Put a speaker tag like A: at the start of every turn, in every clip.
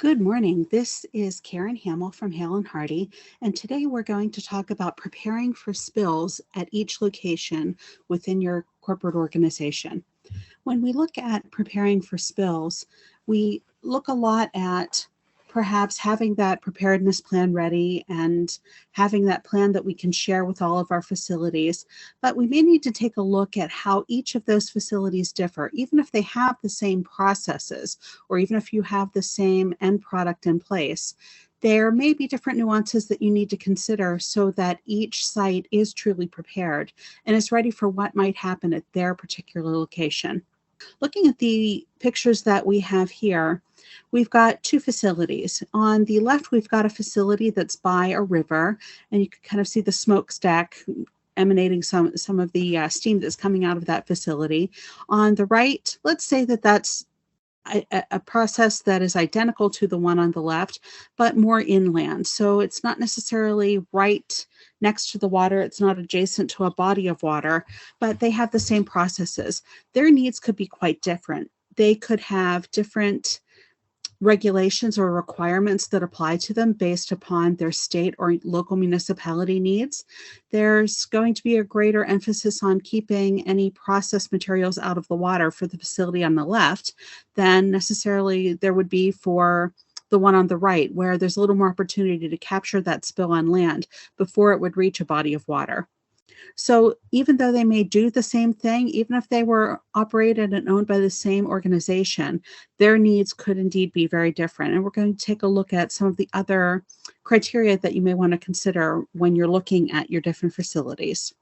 A: Good morning. This is Karen Hamill from HalenHardy, and today we're going to talk about preparing for spills at each location within your corporate organization. When we look at preparing for spills, we look a lot at perhaps having that preparedness plan ready and having that plan that we can share with all of our facilities. But we may need to take a look at how each of those facilities differ, even if they have the same processes or even if you have the same end product in place. There may be different nuances that you need to consider so that each site is truly prepared and is ready for what might happen at their particular location. Looking at the pictures that we have here, we've got two facilities. On the left, we've got a facility that's by a river, and you can kind of see the smokestack emanating some of the steam that's coming out of that facility. On the right, let's say that that's a process that is identical to the one on the left, but more inland. So it's not necessarily right next to the water. It's not adjacent to a body of water, but they have the same processes. Their needs could be quite different. They could have different regulations or requirements that apply to them based upon their state or local municipality needs. There's going to be a greater emphasis on keeping any processed materials out of the water for the facility on the left than necessarily there would be for the one on the right, where there's a little more opportunity to capture that spill on land before it would reach a body of water. So even though they may do the same thing, even if they were operated and owned by the same organization, their needs could indeed be very different. And we're going to take a look at some of the other criteria that you may want to consider when you're looking at your different facilities.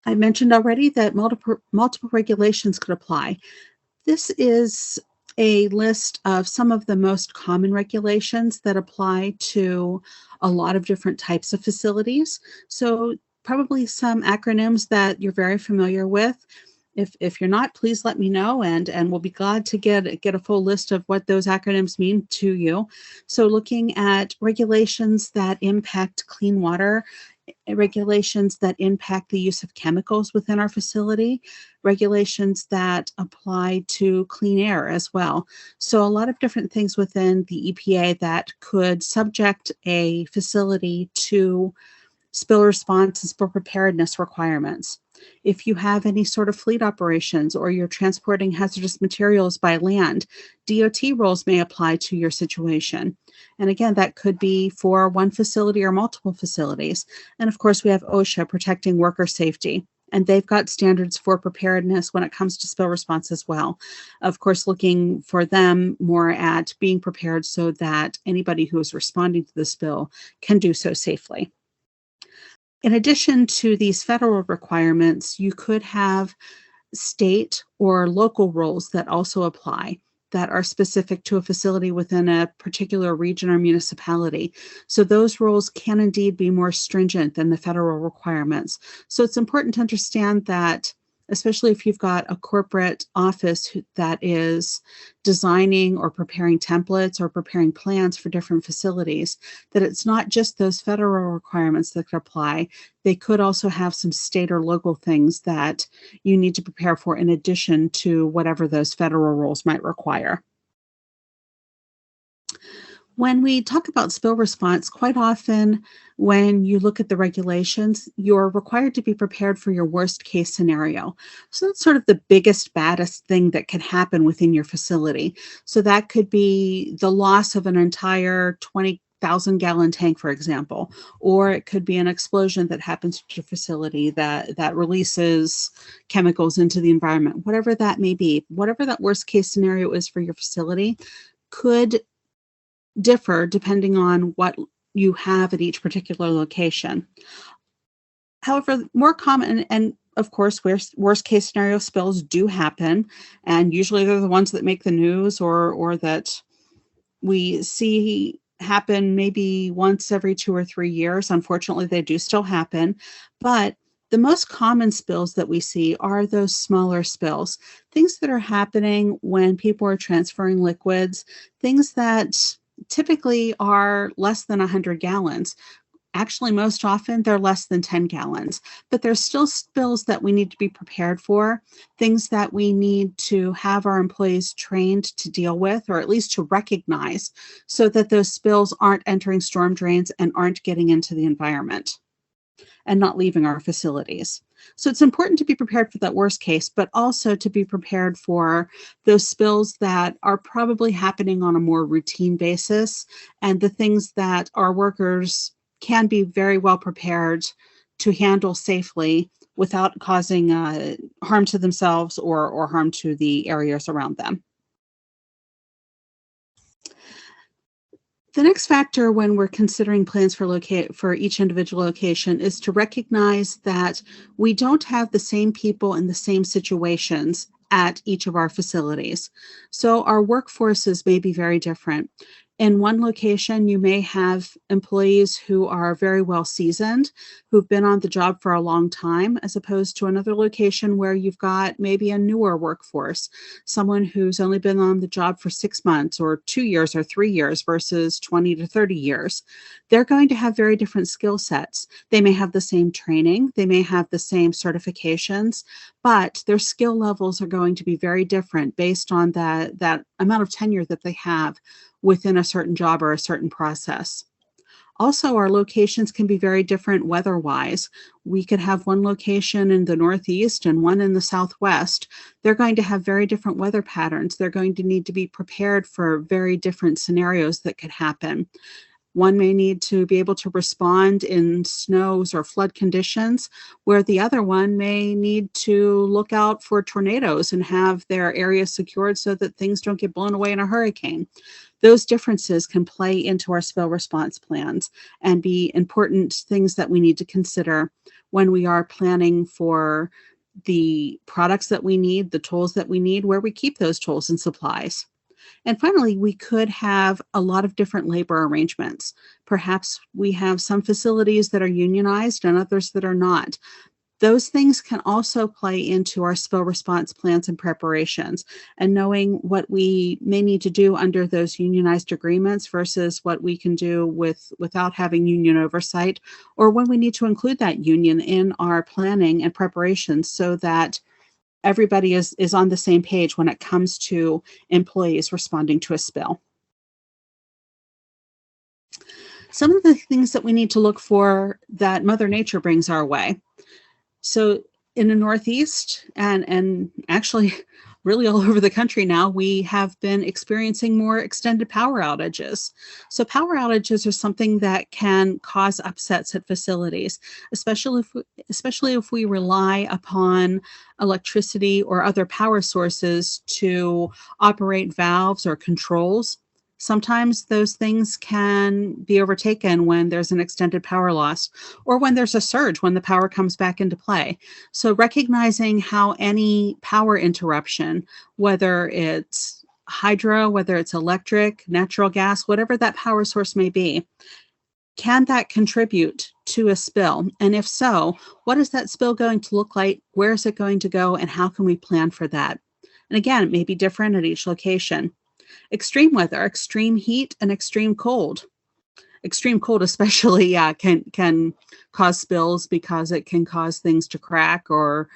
A: I mentioned already that multiple regulations could apply. This is a list of some of the most common regulations that apply to a lot of different types of facilities. So probably some acronyms that you're very familiar with. If you're not, please let me know, and we'll be glad to get a full list of what those acronyms mean to you. So looking at regulations that impact clean water, regulations that impact the use of chemicals within our facility, regulations that apply to clean air as well. So a lot of different things within the EPA that could subject a facility to spill response and spill preparedness requirements. If you have any sort of fleet operations or you're transporting hazardous materials by land, DOT rules may apply to your situation. And again, that could be for one facility or multiple facilities. And of course, we have OSHA protecting worker safety. And they've got standards for preparedness when it comes to spill response as well. Of course, looking for them more at being prepared so that anybody who is responding to the spill can do so safely. In addition to these federal requirements, you could have state or local rules that also apply that are specific to a facility within a particular region or municipality. So those rules can indeed be more stringent than the federal requirements. So it's important to understand that, especially if you've got a corporate office that is designing or preparing templates or preparing plans for different facilities, that it's not just those federal requirements that could apply. They could also have some state or local things that you need to prepare for in addition to whatever those federal rules might require. When we talk about spill response, quite often when you look at the regulations, you're required to be prepared for your worst case scenario. So that's sort of the biggest, baddest thing that can happen within your facility. So that could be the loss of an entire 20,000-gallon tank, for example, or it could be an explosion that happens at your facility that releases chemicals into the environment. Whatever that may be, whatever that worst case scenario is for your facility could differ depending on what you have at each particular location. However, more common, and of course, worst case scenario spills do happen, and usually they're the ones that make the news or that we see happen maybe once every 2 or 3 years. Unfortunately, they do still happen, but the most common spills that we see are those smaller spills, things that are happening when people are transferring liquids, things that typically are less than 100 gallons. Actually, most often they're less than 10 gallons, but there's still spills that we need to be prepared for, things that we need to have our employees trained to deal with, or at least to recognize, so that those spills aren't entering storm drains and aren't getting into the environment and not leaving our facilities. So it's important to be prepared for that worst case, but also to be prepared for those spills that are probably happening on a more routine basis and the things that our workers can be very well prepared to handle safely without causing harm to themselves or harm to the areas around them. The next factor when we're considering plans for each individual location is to recognize that we don't have the same people in the same situations at each of our facilities. So our workforces may be very different. In one location, you may have employees who are very well seasoned, who've been on the job for a long time, as opposed to another location where you've got maybe a newer workforce, someone who's only been on the job for 6 months or 2 years or 3 years versus 20 to 30 years. They're going to have very different skill sets. They may have the same training, they may have the same certifications, but their skill levels are going to be very different based on that amount of tenure that they have within a certain job or a certain process. Also, our locations can be very different weather-wise. We could have one location in the Northeast and one in the Southwest. They're going to have very different weather patterns. They're going to need to be prepared for very different scenarios that could happen. One may need to be able to respond in snows or flood conditions, where the other one may need to look out for tornadoes and have their area secured so that things don't get blown away in a hurricane. Those differences can play into our spill response plans and be important things that we need to consider when we are planning for the products that we need, the tools that we need, where we keep those tools and supplies. And finally, we could have a lot of different labor arrangements. Perhaps we have some facilities that are unionized and others that are not. Those things can also play into our spill response plans and preparations, and knowing what we may need to do under those unionized agreements versus what we can do without having union oversight, or when we need to include that union in our planning and preparations so that everybody is on the same page when it comes to employees responding to a spill. Some of the things that we need to look for that Mother Nature brings our way. So in the Northeast and actually really all over the country now, we have been experiencing more extended power outages. So power outages are something that can cause upsets at facilities, especially if we rely upon electricity or other power sources to operate valves or controls. Sometimes those things can be overtaken when there's an extended power loss or when there's a surge when the power comes back into play. So recognizing how any power interruption, whether it's hydro, whether it's electric, natural gas, whatever that power source may be, can that contribute to a spill? And if so, what is that spill going to look like? Where is it going to go? And how can we plan for that? And again, it may be different at each location. Extreme weather, extreme heat, and extreme cold. Extreme cold especially, can cause spills because it can cause things to crack or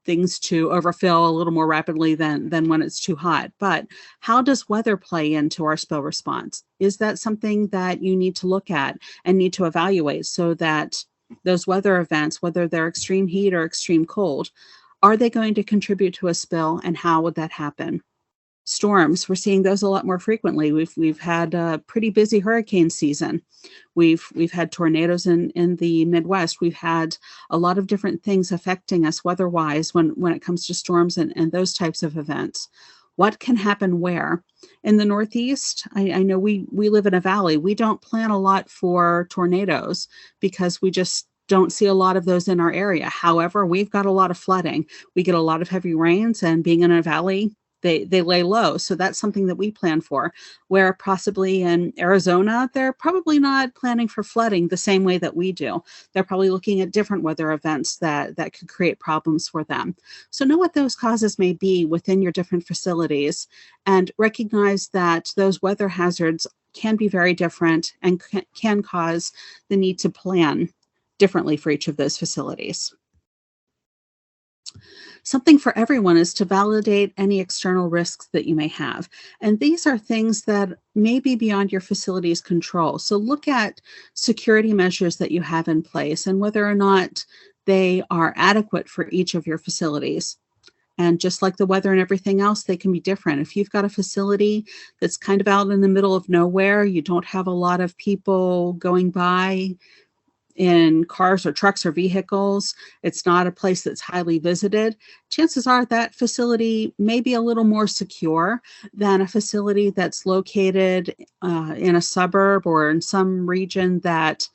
A: things to overfill a little more rapidly than when it's too hot. But how does weather play into our spill response? Is that something that you need to look at and need to evaluate so that those weather events, whether they're extreme heat or extreme cold, are they going to contribute to a spill, and how would that happen? Storms, we're seeing those a lot more frequently. We've had a pretty busy hurricane season. We've had tornadoes in the Midwest. We've had a lot of different things affecting us weather-wise when it comes to storms and those types of events. What can happen where? In the Northeast, I know we live in a valley. We don't plan a lot for tornadoes because we just don't see a lot of those in our area. However, we've got a lot of flooding. We get a lot of heavy rains, and being in a valley, they lay low. So that's something that we plan for, where possibly in Arizona, they're probably not planning for flooding the same way that we do. They're probably looking at different weather events that could create problems for them. So know what those causes may be within your different facilities and recognize that those weather hazards can be very different and can cause the need to plan differently for each of those facilities. Something for everyone is to validate any external risks that you may have. And these are things that may be beyond your facility's control. So look at security measures that you have in place and whether or not they are adequate for each of your facilities. And just like the weather and everything else, they can be different. If you've got a facility that's kind of out in the middle of nowhere, you don't have a lot of people going by in cars or trucks or vehicles, it's not a place that's highly visited, chances are that facility may be a little more secure than a facility that's located in a suburb or in some region that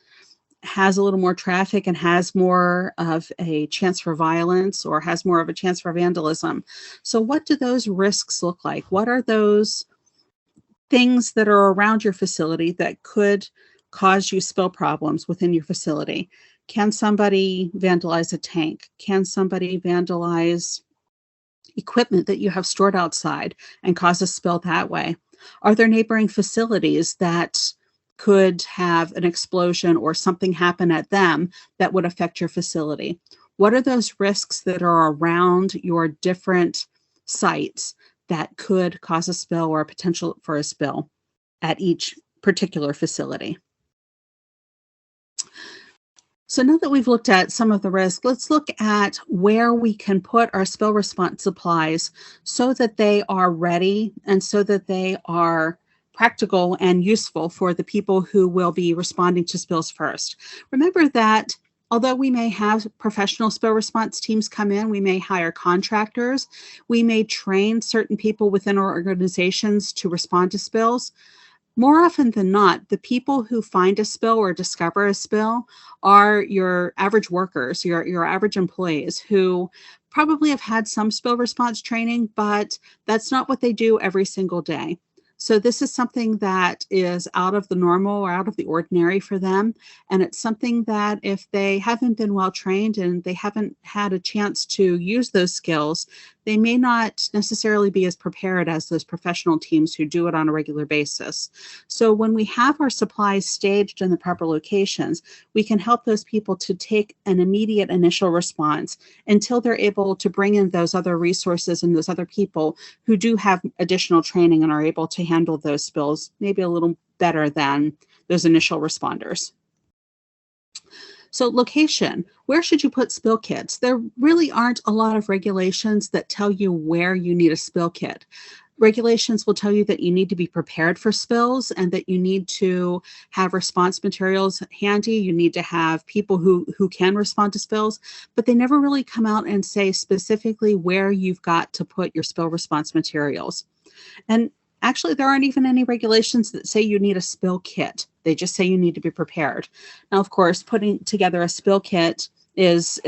A: has a little more traffic and has more of a chance for violence or has more of a chance for vandalism. So what do those risks look like? What are those things that are around your facility that could cause you spill problems within your facility? Can somebody vandalize a tank? Can somebody vandalize equipment that you have stored outside and cause a spill that way? Are there neighboring facilities that could have an explosion or something happen at them that would affect your facility? What are those risks that are around your different sites that could cause a spill or a potential for a spill at each particular facility? So now that we've looked at some of the risks, let's look at where we can put our spill response supplies so that they are ready and so that they are practical and useful for the people who will be responding to spills first. Remember that although we may have professional spill response teams come in, we may hire contractors, we may train certain people within our organizations to respond to spills. More often than not, the people who find a spill or discover a spill are your average workers, your average employees who probably have had some spill response training, but that's not what they do every single day. So this is something that is out of the normal or out of the ordinary for them. And it's something that if they haven't been well trained and they haven't had a chance to use those skills, they may not necessarily be as prepared as those professional teams who do it on a regular basis. So when we have our supplies staged in the proper locations, we can help those people to take an immediate initial response until they're able to bring in those other resources and those other people who do have additional training and are able to handle those spills maybe a little better than those initial responders. So location, where should you put spill kits? There really aren't a lot of regulations that tell you where you need a spill kit. Regulations will tell you that you need to be prepared for spills and that you need to have response materials handy. You need to have people who can respond to spills, but they never really come out and say specifically where you've got to put your spill response materials. And actually, there aren't even any regulations that say you need a spill kit. They just say you need to be prepared. Now, of course, putting together a spill kit is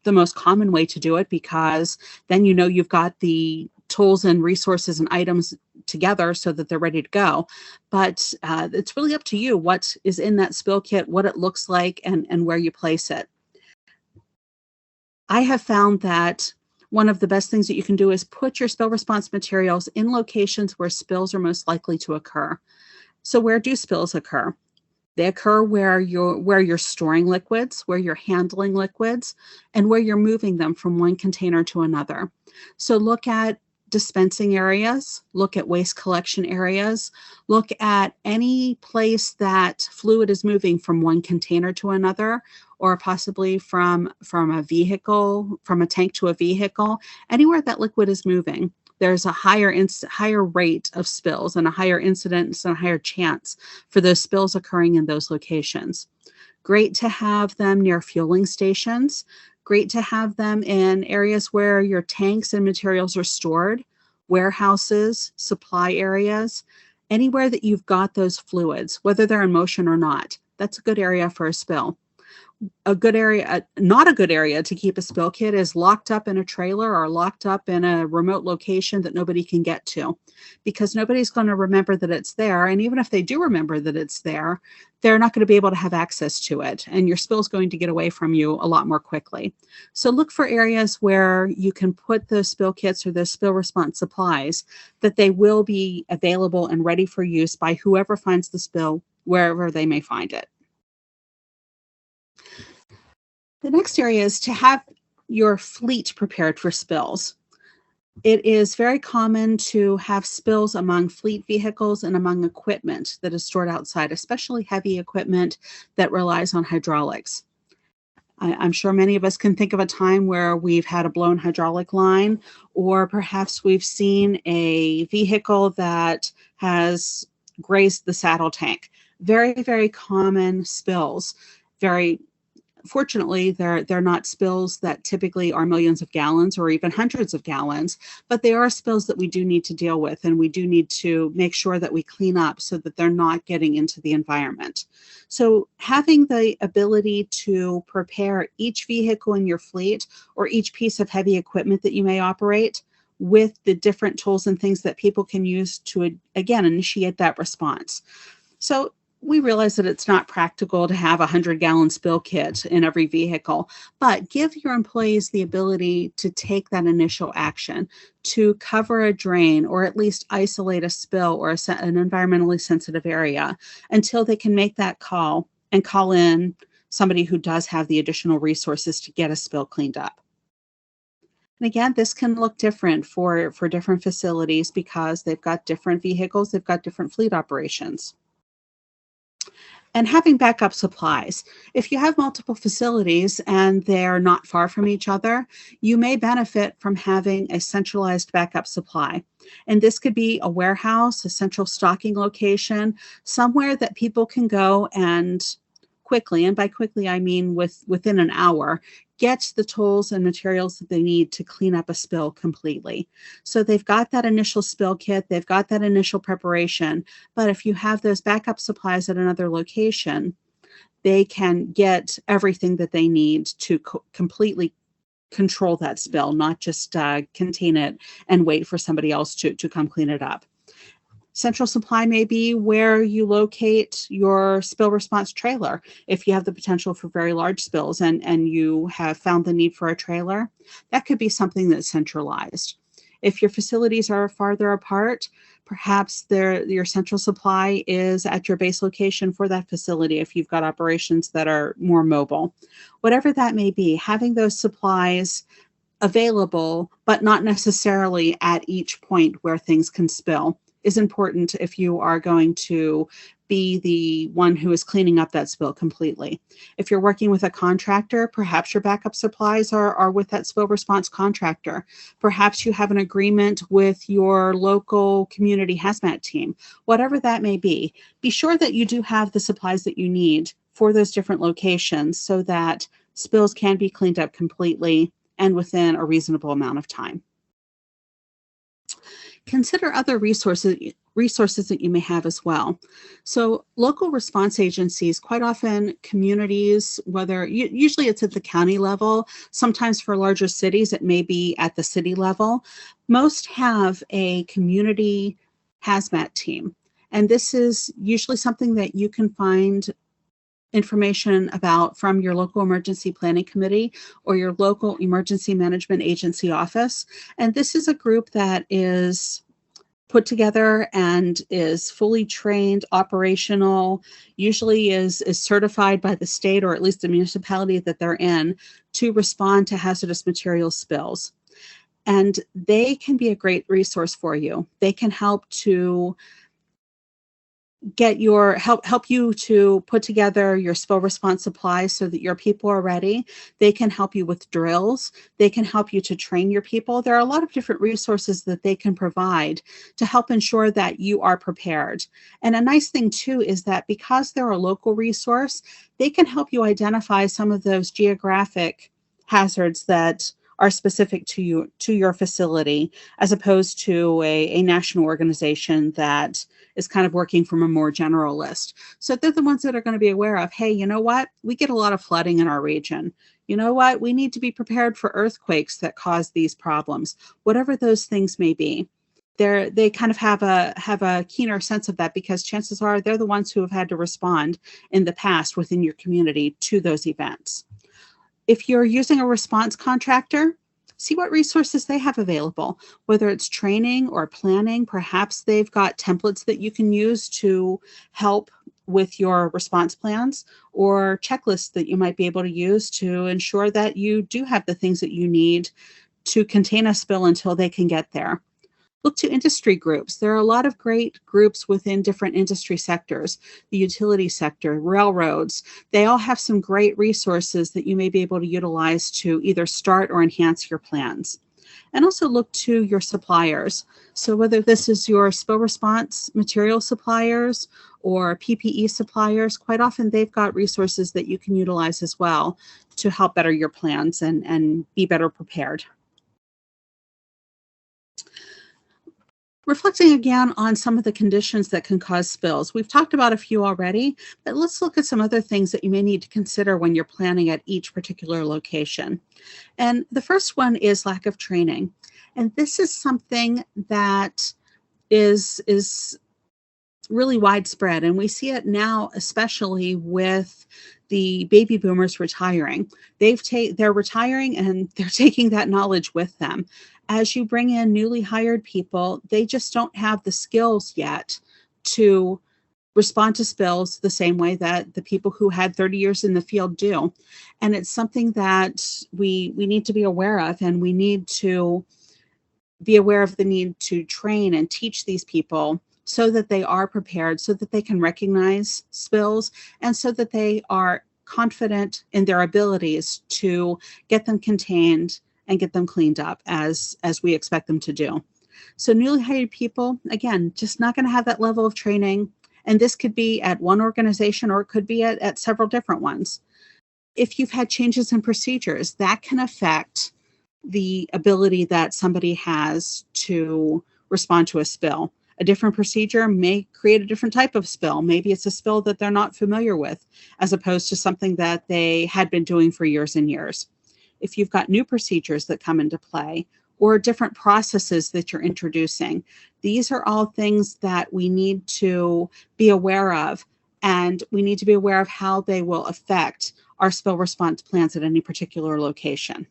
A: the most common way to do it because then you know you've got the tools and resources and items together so that they're ready to go. But it's really up to you what is in that spill kit, what it looks like, and where you place it. I have found that one of the best things that you can do is put your spill response materials in locations where spills are most likely to occur. So where do spills occur? They occur where you're storing liquids, where you're handling liquids, and where you're moving them from one container to another. So look at dispensing areas, look at waste collection areas, look at any place that fluid is moving from one container to another, or possibly from a vehicle, from a tank to a vehicle, anywhere that liquid is moving. There's a higher rate of spills and a higher incidence and a higher chance for those spills occurring in those locations. Great to have them near fueling stations. Great to have them in areas where your tanks and materials are stored, warehouses, supply areas, anywhere that you've got those fluids, whether they're in motion or not. That's a good area for a spill. A good area, not a good area to keep a spill kit is locked up in a trailer or locked up in a remote location that nobody can get to, because nobody's going to remember that it's there. And even if they do remember that it's there, they're not going to be able to have access to it. And your spill is going to get away from you a lot more quickly. So look for areas where you can put those spill kits or those spill response supplies, that they will be available and ready for use by whoever finds the spill, wherever they may find it. The next area is to have your fleet prepared for spills. It is very common to have spills among fleet vehicles and among equipment that is stored outside, especially heavy equipment that relies on hydraulics. I'm sure many of us can think of a time where we've had a blown hydraulic line, or perhaps we've seen a vehicle that has grazed the saddle tank. Very, very common spills. Very Fortunately, they're not spills that typically are millions of gallons or even hundreds of gallons, but they are spills that we do need to deal with, and we do need to make sure that we clean up so that they're not getting into the environment. So having the ability to prepare each vehicle in your fleet or each piece of heavy equipment that you may operate with the different tools and things that people can use to, again, initiate that response. So we realize that it's not practical to have a 100-gallon spill kit in every vehicle, but give your employees the ability to take that initial action to cover a drain or at least isolate a spill or an environmentally sensitive area until they can make that call and call in somebody who does have the additional resources to get a spill cleaned up. And again, this can look different for different facilities because they've got different vehicles, they've got different fleet operations. And having backup supplies. If you have multiple facilities and they're not far from each other, you may benefit from having a centralized backup supply. And this could be a warehouse, a central stocking location, somewhere that people can go and quickly, and by quickly I mean within an hour, get the tools and materials that they need to clean up a spill completely. So they've got that initial spill kit, they've got that initial preparation, but if you have those backup supplies at another location, they can get everything that they need to completely control that spill, not just contain it and wait for somebody else to come clean it up. Central supply may be where you locate your spill response trailer. If you have the potential for very large spills and you have found the need for a trailer, that could be something that's centralized. If your facilities are farther apart, perhaps your central supply is at your base location for that facility if you've got operations that are more mobile. Whatever that may be, having those supplies available, but not necessarily at each point where things can spill, is important if you are going to be the one who is cleaning up that spill completely. If you're working with a contractor, perhaps your backup supplies are with that spill response contractor. Perhaps you have an agreement with your local community hazmat team. Whatever that may be sure that you do have the supplies that you need for those different locations so that spills can be cleaned up completely and within a reasonable amount of time. Consider other resources that you may have as well. So local response agencies, quite often communities, usually it's at the county level, sometimes for larger cities, it may be at the city level. Most have a community hazmat team. And this is usually something that you can find information about from your local emergency planning committee or your local emergency management agency office. And this is a group that is put together and is fully trained, operational, usually is certified by the state or at least the municipality that they're in to respond to hazardous materials spills. And they can be a great resource for you. They can help to help you to put together your spill response supplies so that your people are ready. They can help you with drills. They can help you to train your people. There are a lot of different resources that they can provide to help ensure that you are prepared. And a nice thing too is that because they're a local resource, they can help you identify some of those geographic hazards that are specific to you, to your facility, as opposed to a national organization that is kind of working from a more general list. So they're the ones that are going to be aware of, hey, you know what? We get a lot of flooding in our region. You know what? We need to be prepared for earthquakes that cause these problems, whatever those things may be. They kind of have a keener sense of that, because chances are they're the ones who have had to respond in the past within your community to those events. If you're using a response contractor, see what resources they have available, whether it's training or planning. Perhaps they've got templates that you can use to help with your response plans, or checklists that you might be able to use to ensure that you do have the things that you need to contain a spill until they can get there. Look to industry groups. There are a lot of great groups within different industry sectors, the utility sector, railroads. They all have some great resources that you may be able to utilize to either start or enhance your plans. And also look to your suppliers. So whether this is your spill response material suppliers or PPE suppliers, quite often they've got resources that you can utilize as well to help better your plans and be better prepared. Reflecting again on some of the conditions that can cause spills. We've talked about a few already, but let's look at some other things that you may need to consider when you're planning at each particular location. And the first one is lack of training. And this is something that is really widespread, and we see it now, especially with the baby boomers retiring. They're retiring and they're taking that knowledge with them. As you bring in newly hired people, they just don't have the skills yet to respond to spills the same way that the people who had 30 years in the field do. And it's something that we need to be aware of, and we need to be aware of the need to train and teach these people so that they are prepared, so that they can recognize spills, and so that they are confident in their abilities to get them contained and get them cleaned up as we expect them to do. So newly hired people, again, just not going to have that level of training. And this could be at one organization, or it could be at several different ones. If you've had changes in procedures, that can affect the ability that somebody has to respond to a spill. A different procedure may create a different type of spill. Maybe it's a spill that they're not familiar with, as opposed to something that they had been doing for years and years. If you've got new procedures that come into play, or different processes that you're introducing, these are all things that we need to be aware of, and we need to be aware of how they will affect our spill response plans at any particular location.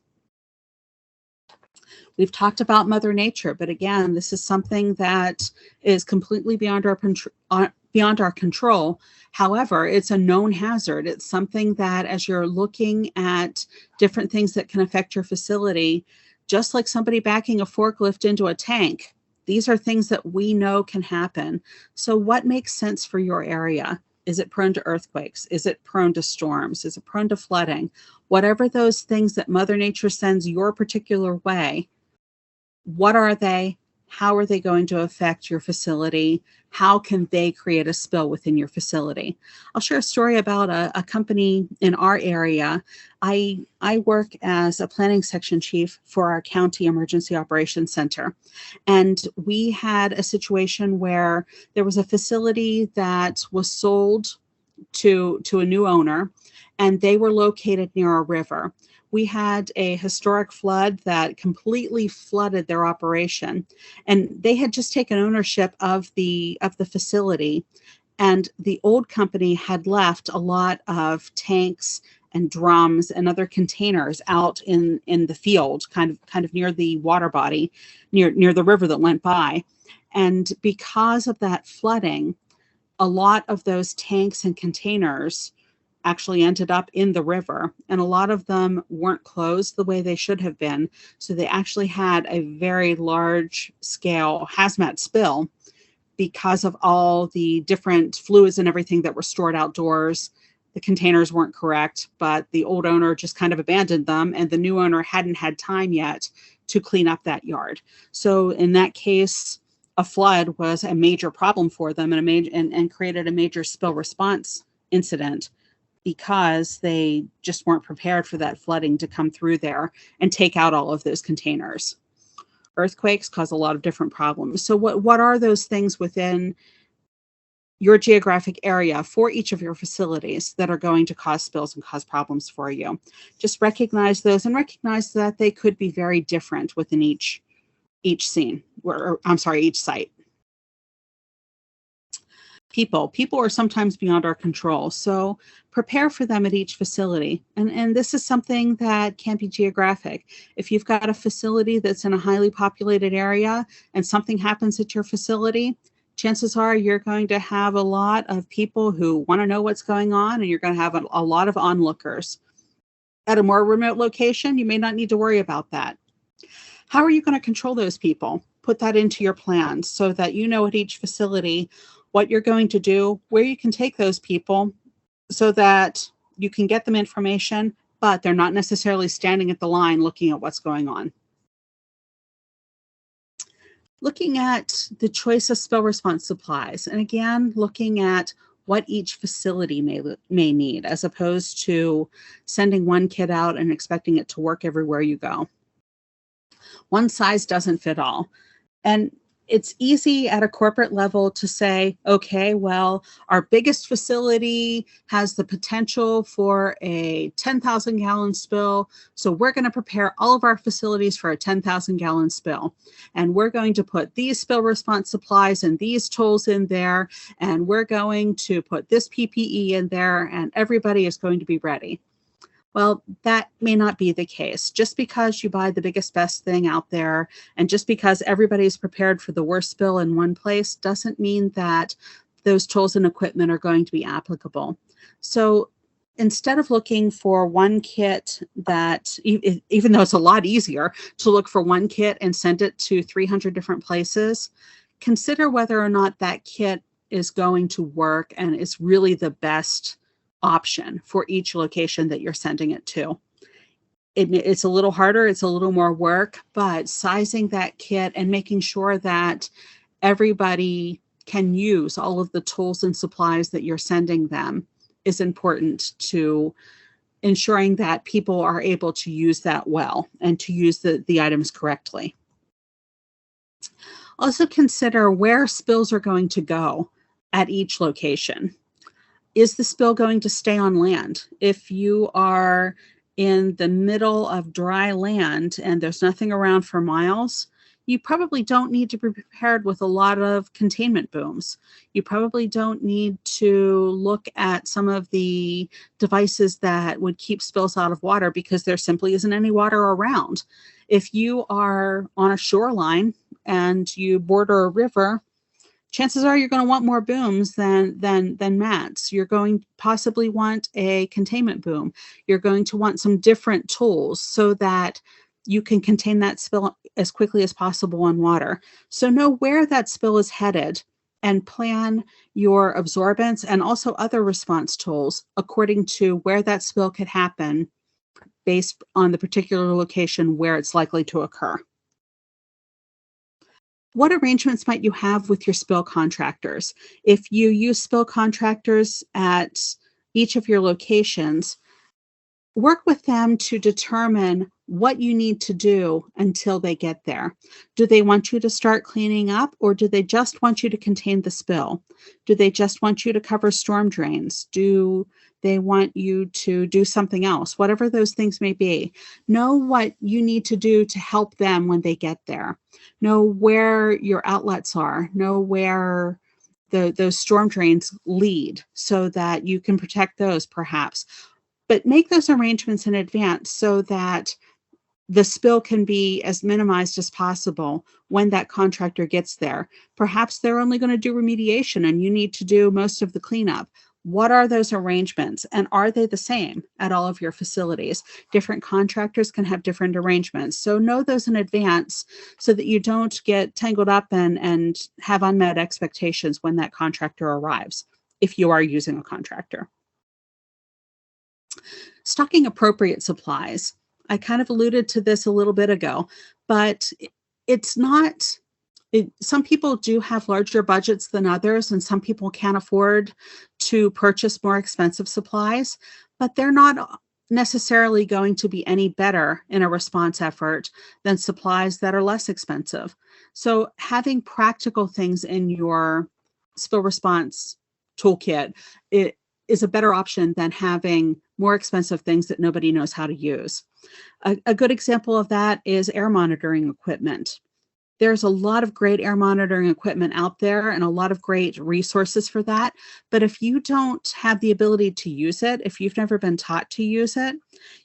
A: We've talked about Mother Nature, but again, this is something that is completely beyond our control. However, it's a known hazard. It's something that, as you're looking at different things that can affect your facility, just like somebody backing a forklift into a tank, these are things that we know can happen. So what makes sense for your area? Is it prone to earthquakes? Is it prone to storms? Is it prone to flooding? Whatever those things that Mother Nature sends your particular way, what are they? How are they going to affect your facility? How can they create a spill within your facility? I'll share a story about a company in our area. I work as a planning section chief for our county emergency operations center. And we had a situation where there was a facility that was sold to a new owner, and they were located near a river. We had a historic flood that completely flooded their operation, and they had just taken ownership of the facility, and the old company had left a lot of tanks and drums and other containers out in the field, kind of near the water body, near the river that went by. And because of that flooding, a lot of those tanks and containers actually ended up in the river, and a lot of them weren't closed the way they should have been. So they actually had a very large scale hazmat spill because of all the different fluids and everything that were stored outdoors. The containers weren't correct, but the old owner just kind of abandoned them, and the new owner hadn't had time yet to clean up that yard. So in that case, a flood was a major problem for them, and created a major spill response incident because they just weren't prepared for that flooding to come through there and take out all of those containers. Earthquakes cause a lot of different problems. So what are those things within your geographic area for each of your facilities that are going to cause spills and cause problems for you? Just recognize those and recognize that they could be very different within each scene, or I'm sorry, each site. People are sometimes beyond our control, so prepare for them at each facility. And this is something that can be geographic. If you've got a facility that's in a highly populated area and something happens at your facility, chances are you're going to have a lot of people who want to know what's going on, and you're going to have a lot of onlookers. At a more remote location, you may not need to worry about that. How are you going to control those people? Put that into your plans so that you know at each facility what you're going to do, where you can take those people so that you can get them information, but they're not necessarily standing at the line looking at what's going on. Looking at the choice of spill response supplies, and again, looking at what each facility may need, as opposed to sending one kit out and expecting it to work everywhere you go. One size doesn't fit all. And it's easy at a corporate level to say, okay, well, our biggest facility has the potential for a 10,000 gallon spill. So we're going to prepare all of our facilities for a 10,000 gallon spill. And we're going to put these spill response supplies and these tools in there. And we're going to put this PPE in there, and everybody is going to be ready. Well, that may not be the case. Just because you buy the biggest, best thing out there, and just because everybody's prepared for the worst spill in one place, doesn't mean that those tools and equipment are going to be applicable. So instead of looking for one kit that, even though it's a lot easier to look for one kit and send it to 300 different places, consider whether or not that kit is going to work and is really the best option for each location that you're sending it to. It's a little harder, it's a little more work, but sizing that kit and making sure that everybody can use all of the tools and supplies that you're sending them is important to ensuring that people are able to use that well and to use the items correctly. Also consider where spills are going to go at each location. Is the spill going to stay on land? If you are in the middle of dry land and there's nothing around for miles, you probably don't need to be prepared with a lot of containment booms. You probably don't need to look at some of the devices that would keep spills out of water because there simply isn't any water around. If you are on a shoreline and you border a river, chances are you're going to want more booms than mats. You're going to possibly want a containment boom. You're going to want some different tools so that you can contain that spill as quickly as possible on water. So know where that spill is headed and plan your absorbents and also other response tools according to where that spill could happen based on the particular location where it's likely to occur. What arrangements might you have with your spill contractors? If you use spill contractors at each of your locations, work with them to determine what you need to do until they get there. Do they want you to start cleaning up, or do they just want you to contain the spill? Do they just want you to cover storm drains? Do they want you to do something else? Whatever those things may be, know what you need to do to help them when they get there. Know where your outlets are. Know where those storm drains lead so that you can protect those perhaps. But make those arrangements in advance so that the spill can be as minimized as possible when that contractor gets there. Perhaps they're only going to do remediation and you need to do most of the cleanup. What are those arrangements, and are they the same at all of your facilities? Different contractors can have different arrangements. So know those in advance so that you don't get tangled up and have unmet expectations when that contractor arrives, if you are using a contractor. Stocking appropriate supplies. I kind of alluded to this a little bit ago, but it's not, some people do have larger budgets than others, and some people can't afford to purchase more expensive supplies, but they're not necessarily going to be any better in a response effort than supplies that are less expensive. So having practical things in your spill response toolkit, it is a better option than having more expensive things that nobody knows how to use. A good example of that is air monitoring equipment. There's a lot of great air monitoring equipment out there and a lot of great resources for that. But if you don't have the ability to use it, if you've never been taught to use it,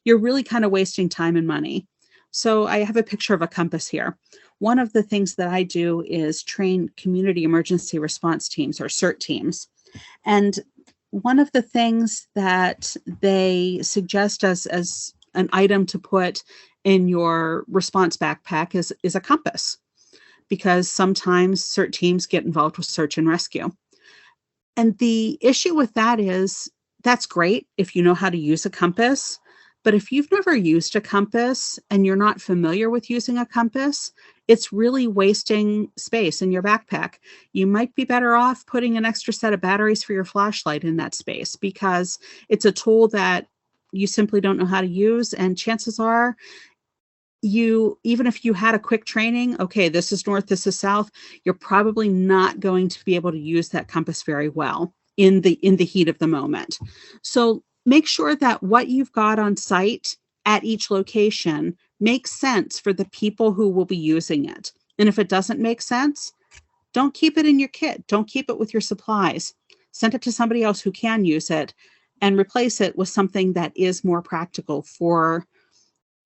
A: you're really kind of wasting time and money. So I have a picture of a compass here. One of the things that I do is train community emergency response teams, or CERT teams. And one of the things that they suggest as an item to put in your response backpack is a compass, because sometimes CERT teams get involved with search and rescue. And the issue with that is that's great if you know how to use a compass, but if you've never used a compass and you're not familiar with using a compass, it's really wasting space in your backpack. You might be better off putting an extra set of batteries for your flashlight in that space, because it's a tool that you simply don't know how to use, and chances are even if you had a quick training, okay, this is north, this is south, you're probably not going to be able to use that compass very well in the heat of the moment. So make sure that what you've got on site at each location makes sense for the people who will be using it. And if it doesn't make sense, don't keep it in your kit. Don't keep it with your supplies. Send it to somebody else who can use it and replace it with something that is more practical for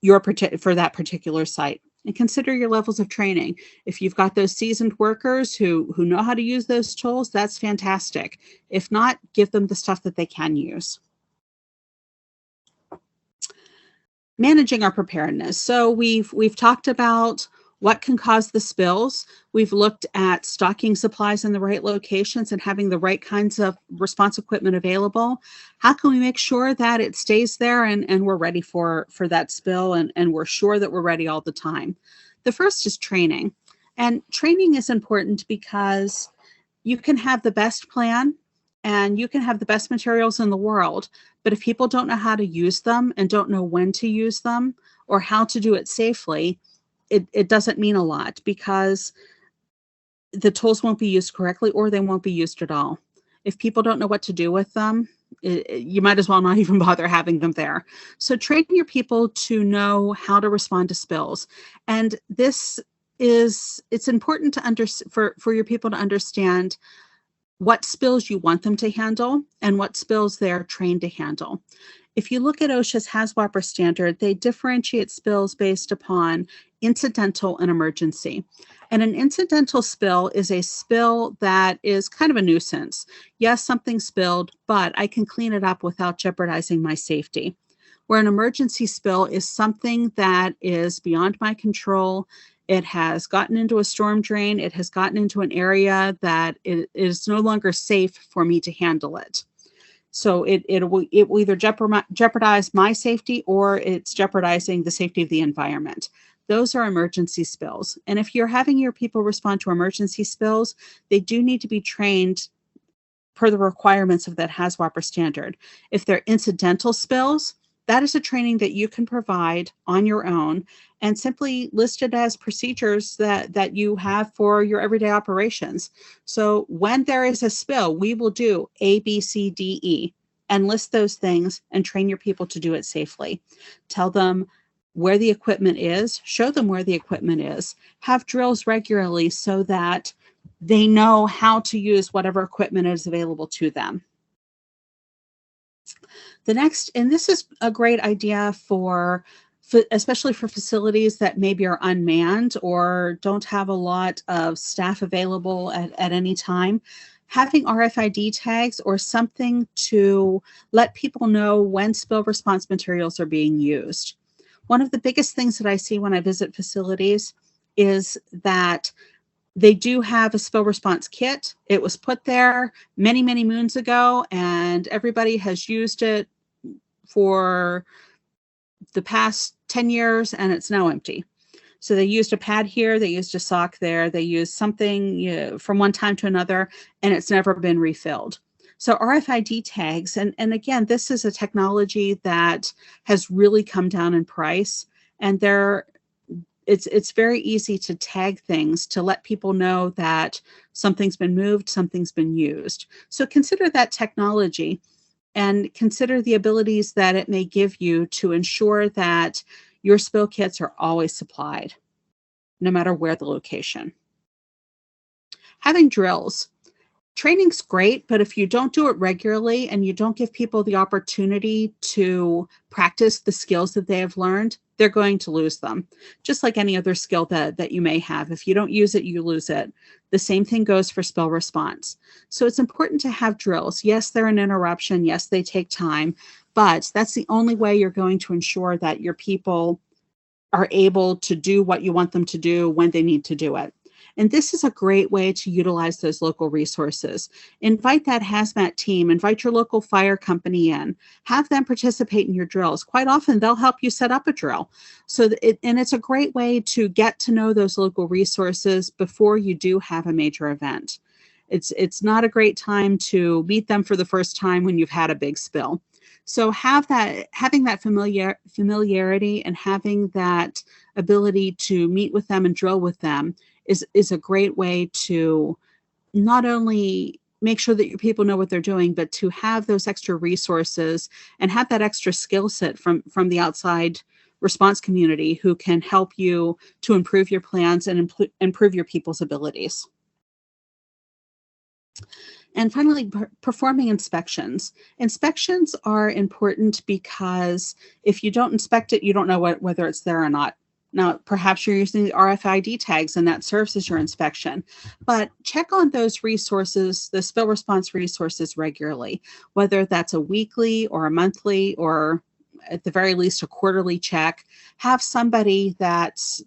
A: that particular site. And consider your levels of training. If you've got those seasoned workers who know how to use those tools, that's fantastic. If not, give them the stuff that they can use. Managing our preparedness. So we've talked about what can cause the spills. We've looked at stocking supplies in the right locations and having the right kinds of response equipment available. How can we make sure that it stays there and we're ready for that spill, and we're sure that we're ready all the time? The first is training. And training is important because you can have the best plan and you can have the best materials in the world, but if people don't know how to use them and don't know when to use them or how to do it safely, it doesn't mean a lot, because the tools won't be used correctly or they won't be used at all. If people don't know what to do with them, you might as well not even bother having them there. So train your people to know how to respond to spills. And it's important for your people to understand what spills you want them to handle and what spills they're trained to handle. If you look at OSHA's HAZWOPER standard, they differentiate spills based upon incidental and emergency. And an incidental spill is a spill that is kind of a nuisance. Yes, something spilled, but I can clean it up without jeopardizing my safety. Where an emergency spill is something that is beyond my control. It has gotten into a storm drain. It has gotten into an area that it is no longer safe for me to handle it. So it will either jeopardize my safety or it's jeopardizing the safety of the environment. Those are emergency spills. And if you're having your people respond to emergency spills, they do need to be trained per the requirements of that HAZWOPER standard. If they're incidental spills, that is a training that you can provide on your own and simply list it as procedures that you have for your everyday operations. So when there is a spill, we will do A, B, C, D, E, and list those things and train your people to do it safely. Tell them where the equipment is, show them where the equipment is, have drills regularly so that they know how to use whatever equipment is available to them. The next, and this is a great idea especially for facilities that maybe are unmanned or don't have a lot of staff available at any time, having RFID tags or something to let people know when spill response materials are being used. One of the biggest things that I see when I visit facilities is that they do have a spill response kit. It was put there many, many moons ago, and everybody has used it for the past 10 years, and it's now empty. So they used a pad here, they used a sock there, they used something from one time to another, and it's never been refilled. So RFID tags, and again, this is a technology that has really come down in price, and it's very easy to tag things to let people know that something's been moved, something's been used. So consider that technology and consider the abilities that it may give you to ensure that your spill kits are always supplied, no matter where the location. Having drills. Training's great, but if you don't do it regularly and you don't give people the opportunity to practice the skills that they have learned, they're going to lose them. Just like any other skill that you may have. If you don't use it, you lose it. The same thing goes for spill response. So it's important to have drills. Yes, they're an interruption. Yes, they take time, but that's the only way you're going to ensure that your people are able to do what you want them to do when they need to do it. And this is a great way to utilize those local resources. Invite that hazmat team, invite your local fire company in, have them participate in your drills. Quite often they'll help you set up a drill. And it's a great way to get to know those local resources before you do have a major event. It's not a great time to meet them for the first time when you've had a big spill. So having that familiarity and having that ability to meet with them and drill with them is a great way to not only make sure that your people know what they're doing, but to have those extra resources and have that extra skill set from the outside response community who can help you to improve your plans and improve your people's abilities. And finally, performing inspections. Inspections are important because if you don't inspect it, you don't know whether it's there or not. Now, perhaps you're using the RFID tags and that serves as your inspection, but check on those resources, the spill response resources regularly, whether that's a weekly or a monthly or at the very least a quarterly check. Have somebody that's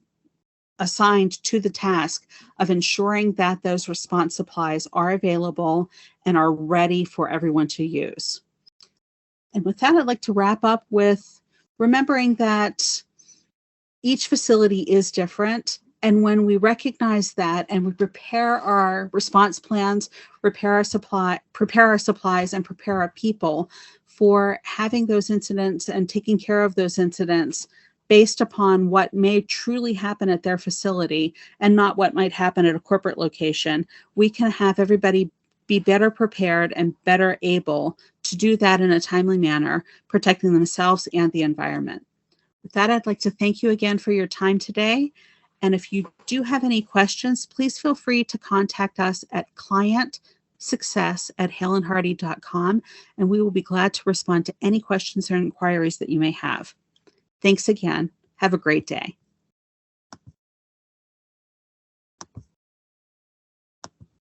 A: assigned to the task of ensuring that those response supplies are available and are ready for everyone to use. And with that, I'd like to wrap up with remembering that each facility is different. And when we recognize that and we prepare our response plans, prepare our supplies, and prepare our people for having those incidents and taking care of those incidents based upon what may truly happen at their facility and not what might happen at a corporate location, we can have everybody be better prepared and better able to do that in a timely manner, protecting themselves and the environment. With that, I'd like to thank you again for your time today. And if you do have any questions, please feel free to contact us at clientsuccess@HalenHardy.com, and we will be glad to respond to any questions or inquiries that you may have. Thanks again. Have a great day.